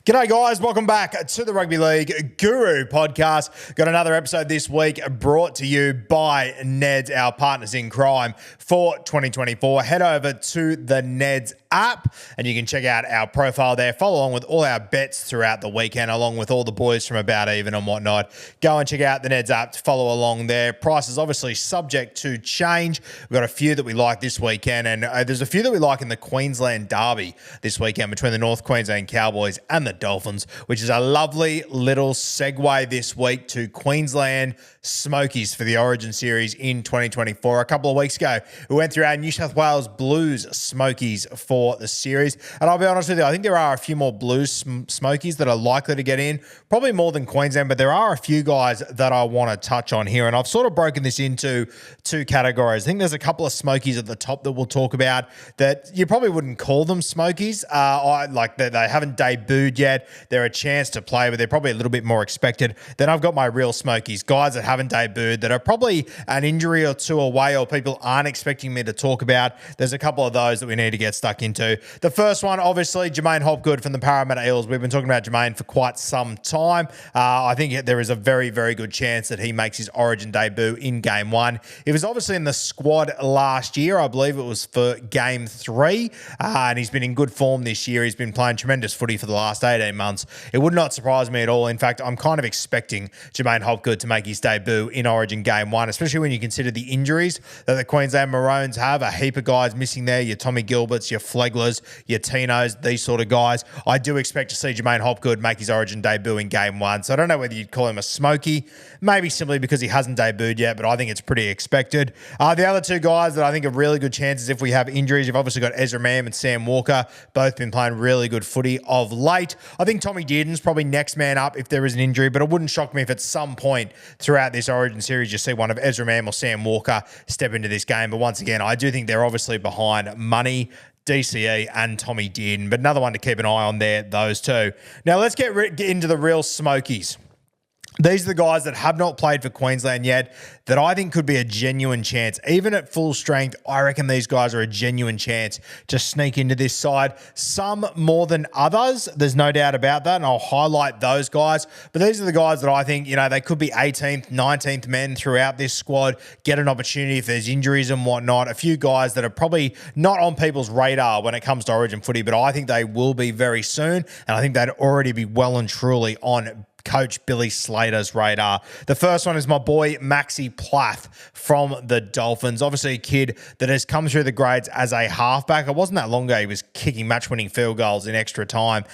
G'day guys, welcome back to the Rugby League Guru podcast. Got another episode this week brought to you by Neds, our partners in crime for 2024. Head over to the Neds app and you can check out our profile there. Follow along with all our bets throughout the weekend, along with all the boys from About Even and whatnot. Go and check out the Neds app to follow along there. Prices obviously subject to change. We've got a few that we like this weekend, and there's a few that we like in the Queensland derby this weekend between the North Queensland Cowboys and the Dolphins, which is a lovely little segue this week to Queensland Schmokies for the Origin Series in 2024. A couple of weeks ago, we went through our New South Wales Blues Schmokies for the series. And I'll be honest with you, I think there are a few more Blues Schmokies that are likely to get in, probably more than Queensland, but there are a few guys that I want to touch on here. And I've sort of broken this into two categories. I think there's a couple of Schmokies at the top that we'll talk about that you probably wouldn't call them Schmokies. They haven't debuted yet. They're a chance to play, but they're probably a little bit more expected. Then I've got my real Schmokies, guys that haven't debuted, that are probably an injury or two away or people aren't expecting me to talk about. There's a couple of those that we need to get stuck into. The first one, obviously, Jermaine Hopgood from the Parramatta Eels. We've been talking about Jermaine for quite some time. I think there is a very, very good chance that he makes his Origin debut in Game 1. He was obviously in the squad last year. I believe it was for Game 3, and he's been in good form this year. He's been playing tremendous footy for the last 18 months. It would not surprise me at all. In fact, I'm kind of expecting Jermaine Hopgood to make his debut in Origin Game 1, especially when you consider the injuries that the Queensland Maroons have. A heap of guys missing there, your Tommy Gilberts, your Fleglers, your Tinos, these sort of guys. I do expect to see Jermaine Hopgood make his Origin debut in Game 1. So I don't know whether you'd call him a smoky, maybe simply because he hasn't debuted yet, but I think it's pretty expected. The other two guys that I think are really good chances if we have injuries, you've obviously got Ezra Mam and Sam Walker, both been playing really good footy of late. I think Tommy Dearden's probably next man up if there is an injury, but it wouldn't shock me if at some point throughout this Origin series you see one of Ezra Mam or Sam Walker step into this game. But once again, I do think they're obviously behind Money, DCE and Tommy Dearden, but another one to keep an eye on there, those two. Now let's get into the real Schmokies. These are the guys that have not played for Queensland yet that I think could be a genuine chance. Even at full strength, I reckon these guys are a genuine chance to sneak into this side. Some more than others, there's no doubt about that, and I'll highlight those guys. But these are the guys that I think, they could be 18th, 19th men throughout this squad, get an opportunity if there's injuries and whatnot. A few guys that are probably not on people's radar when it comes to Origin footy, but I think they will be very soon, and I think they'd already be well and truly on Coach Billy Slater's radar. The first one is my boy Max Plath from the Dolphins. Obviously a kid that has come through the grades as a halfback. It wasn't that long ago he was kicking match-winning field goals in extra time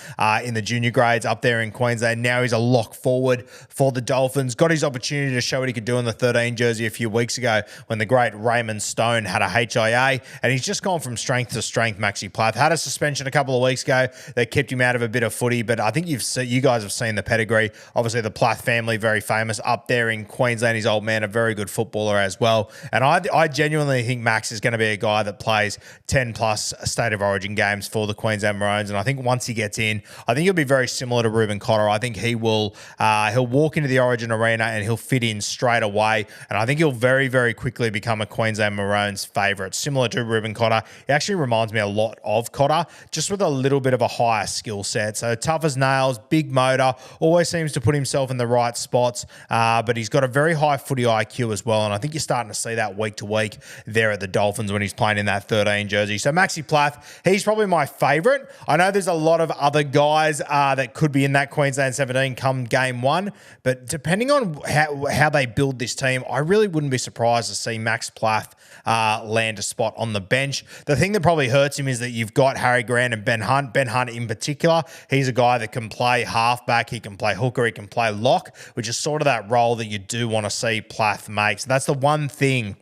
in the junior grades up there in Queensland. Now he's a lock forward for the Dolphins. Got his opportunity to show what he could do in the 13 jersey a few weeks ago when the great Raymond Stone had a HIA, and he's just gone from strength to strength, Maxi Plath. Had a suspension a couple of weeks ago that kept him out of a bit of footy, but I think you guys have seen the pedigree. Obviously, the Plath family, very famous up there in Queensland. His old man, a very good footballer as well. And I genuinely think Max is going to be a guy that plays 10-plus State of Origin games for the Queensland Maroons. And I think once he gets in, I think he'll be very similar to Reuben Cotter. I think he will he'll walk into the Origin arena and he'll fit in straight away. And I think he'll very, very quickly become a Queensland Maroons favourite, similar to Reuben Cotter. He actually reminds me a lot of Cotter, just with a little bit of a higher skill set. So tough as nails, big motor, always seems to put himself in the right spots, but he's got a very high footy IQ as well, and I think you're starting to see that week to week there at the Dolphins when he's playing in that 13 jersey. So Maxi Plath, he's probably my favourite. I know there's a lot of other guys that could be in that Queensland 17 come Game 1, but depending on how they build this team, I really wouldn't be surprised to see Max Plath land a spot on the bench. The thing that probably hurts him is that you've got Harry Grant and Ben Hunt. Ben Hunt in particular, he's a guy that can play halfback, he can play hooker, he can play lock, which is sort of that role that you do want to see Plath make. So that's the one thing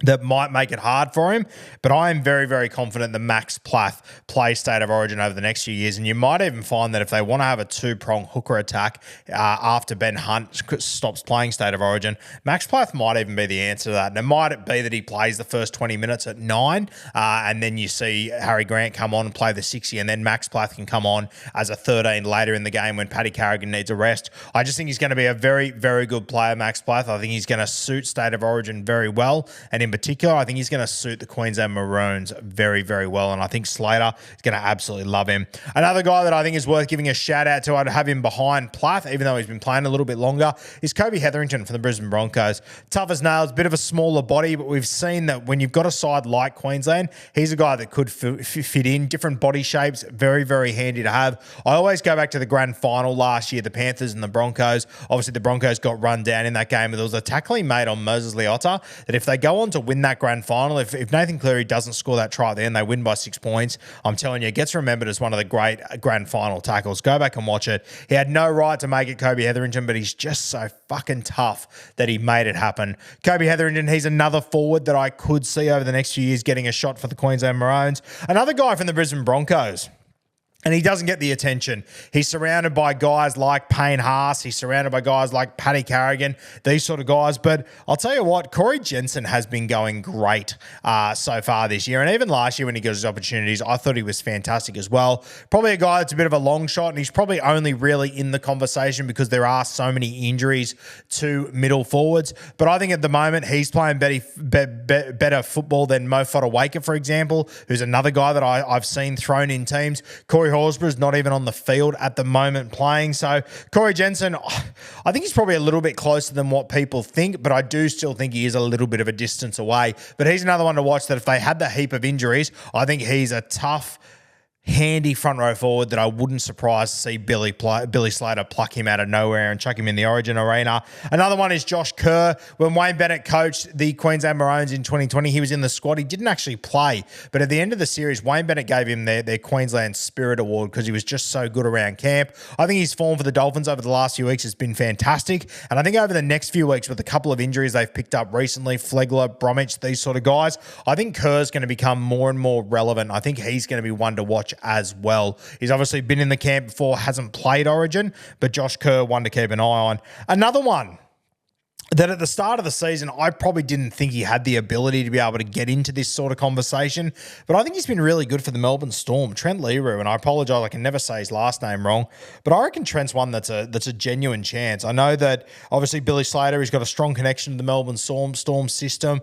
that might make it hard for him, but I am very, very confident that Max Plath plays State of Origin over the next few years, and you might even find that if they want to have a two-prong hooker attack after Ben Hunt stops playing State of Origin, Max Plath might even be the answer to that. And it might be that he plays the first 20 minutes at 9, and then you see Harry Grant come on and play the 60, and then Max Plath can come on as a 13 later in the game when Paddy Carrigan needs a rest. I just think he's going to be a very, very good player, Max Plath. I think he's going to suit State of Origin very well, and in particular. I think he's going to suit the Queensland Maroons very, very well, and I think Slater is going to absolutely love him. Another guy that I think is worth giving a shout out to, I'd have him behind Plath, even though he's been playing a little bit longer, is Kobe Hetherington from the Brisbane Broncos. Tough as nails, bit of a smaller body, but we've seen that when you've got a side like Queensland, he's a guy that could fit in, different body shapes, very, very handy to have. I always go back to the grand final last year, the Panthers and the Broncos. Obviously, the Broncos got run down in that game, but there was a tackle he made on Moses Leota that if they go on to win that grand final, if Nathan Cleary doesn't score that try at the end, they win by 6 points. I'm telling you, it gets remembered as one of the great grand final tackles. Go back and watch it. He had no right to make it, Kobe Hetherington, but he's just so fucking tough that he made it happen. Kobe Hetherington, he's another forward that I could see over the next few years getting a shot for the Queensland Maroons. Another guy from the Brisbane Broncos. And he doesn't get the attention. He's surrounded by guys like Payne Haas. He's surrounded by guys like Paddy Carrigan, these sort of guys. But I'll tell you what, Corey Jensen has been going great so far this year. And even last year when he got his opportunities, I thought he was fantastic as well. Probably a guy that's a bit of a long shot, and he's probably only really in the conversation because there are so many injuries to middle forwards. But I think at the moment he's playing better football than Mo Fotuaika, for example, who's another guy that I've seen thrown in teams. Corey Horsburgh's not even on the field at the moment playing. So Corey Jensen, I think he's probably a little bit closer than what people think, but I do still think he is a little bit of a distance away. But he's another one to watch that if they had the heap of injuries, I think he's a tough, handy front row forward that I wouldn't surprise to see Billy Slater pluck him out of nowhere and chuck him in the Origin arena. Another one is Josh Kerr. When Wayne Bennett coached the Queensland Maroons in 2020, he was in the squad. He didn't actually play, but at the end of the series, Wayne Bennett gave him their Queensland Spirit Award because he was just so good around camp. I think his form for the Dolphins over the last few weeks has been fantastic, and I think over the next few weeks with a couple of injuries they've picked up recently, Flegler, Bromwich, these sort of guys, I think Kerr's going to become more and more relevant. I think he's going to be one to watch as well. He's obviously been in the camp before, hasn't played Origin, but Josh Kerr, one to keep an eye on. Another one that at the start of the season, I probably didn't think he had the ability to be able to get into this sort of conversation, but I think he's been really good for the Melbourne Storm. Trent Leroux, and I apologise, I can never say his last name wrong, but I reckon Trent's one that's a genuine chance. I know that obviously Billy Slater, he's got a strong connection to the Melbourne Storm system,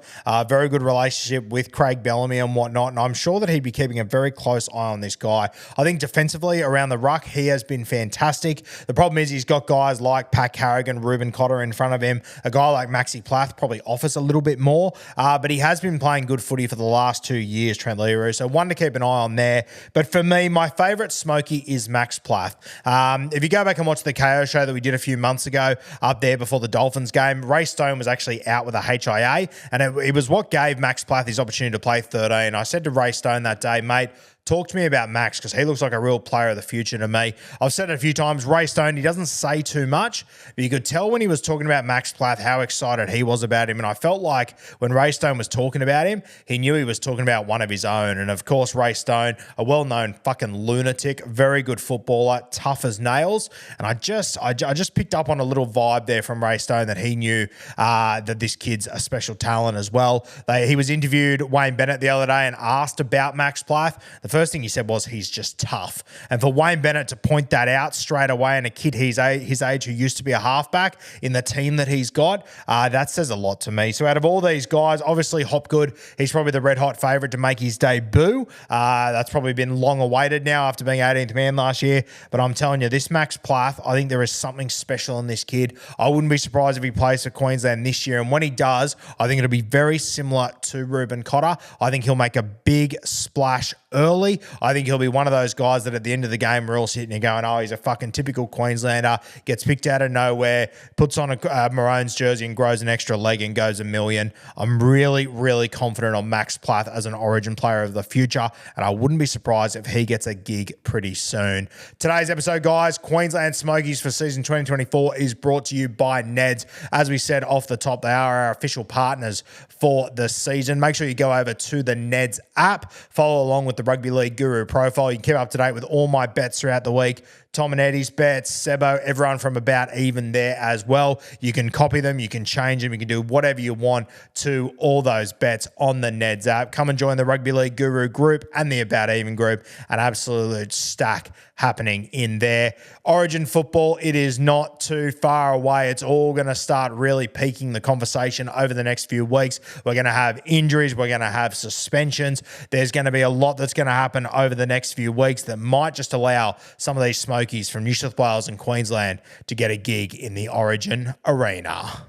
very good relationship with Craig Bellamy and whatnot, and I'm sure that he'd be keeping a very close eye on this guy. I think defensively around the ruck, he has been fantastic. The problem is he's got guys like Pat Carrigan, Ruben Cotter in front of him, a guy like Max Plath probably offers a little bit more, but he has been playing good footy for the last 2 years, Trent Leroux, so one to keep an eye on there. But for me, my favourite Smokey is Max Plath. If you go back and watch the KO show that we did a few months ago up there before the Dolphins game, Ray Stone was actually out with a HIA, and it was what gave Max Plath his opportunity to play 13. I said to Ray Stone that day, mate, talk to me about Max because he looks like a real player of the future to me. I've said it a few times, Ray Stone, he doesn't say too much, but you could tell when he was talking about Max Plath how excited he was about him. And I felt like when Ray Stone was talking about him, he knew he was talking about one of his own. And of course, Ray Stone, a well-known fucking lunatic, very good footballer, tough as nails. And I just picked up on a little vibe there from Ray Stone that he knew that this kid's a special talent as well. He was interviewed, Wayne Bennett, the other day and asked about Max Plath. The first thing he said was he's just tough. And for Wayne Bennett to point that out straight away and a kid his age who used to be a halfback in the team that he's got, that says a lot to me. So out of all these guys, obviously Hopgood, he's probably the red-hot favourite to make his debut. That's probably been long awaited now after being 18th man last year. But I'm telling you, this Max Plath, I think there is something special in this kid. I wouldn't be surprised if he plays for Queensland this year. And when he does, I think it'll be very similar to Ruben Cotter. I think he'll make a big splash early. I think he'll be one of those guys that at the end of the game we're all sitting here going, oh, he's a fucking typical Queenslander, gets picked out of nowhere, puts on a Maroons jersey and grows an extra leg and goes a million. I'm really, really confident on Max Plath as an Origin player of the future, and I wouldn't be surprised if he gets a gig pretty soon. Today's episode, guys, Queensland Smokies for season 2024 is brought to you by Neds. As we said off the top, they are our official partners for the season. Make sure you go over to the Neds app, follow along with the Rugby League Guru profile. You can keep up to date with all my bets throughout the week. Tom and Eddie's bets, Sebo, everyone from About Even there as well. You can copy them, you can change them, you can do whatever you want to all those bets on the Neds app. Come and join the Rugby League Guru group and the About Even group. An absolute stack happening in there. Origin football, it is not too far away. It's all going to start really peaking the conversation over the next few weeks. We're going to have injuries. We're going to have suspensions. There's going to be a lot that's going to happen over the next few weeks that might just allow some of these smokies from New South Wales and Queensland to get a gig in the Origin arena.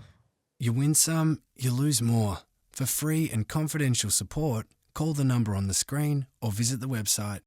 You win some, you lose more. For free and confidential support, call the number on the screen or visit the website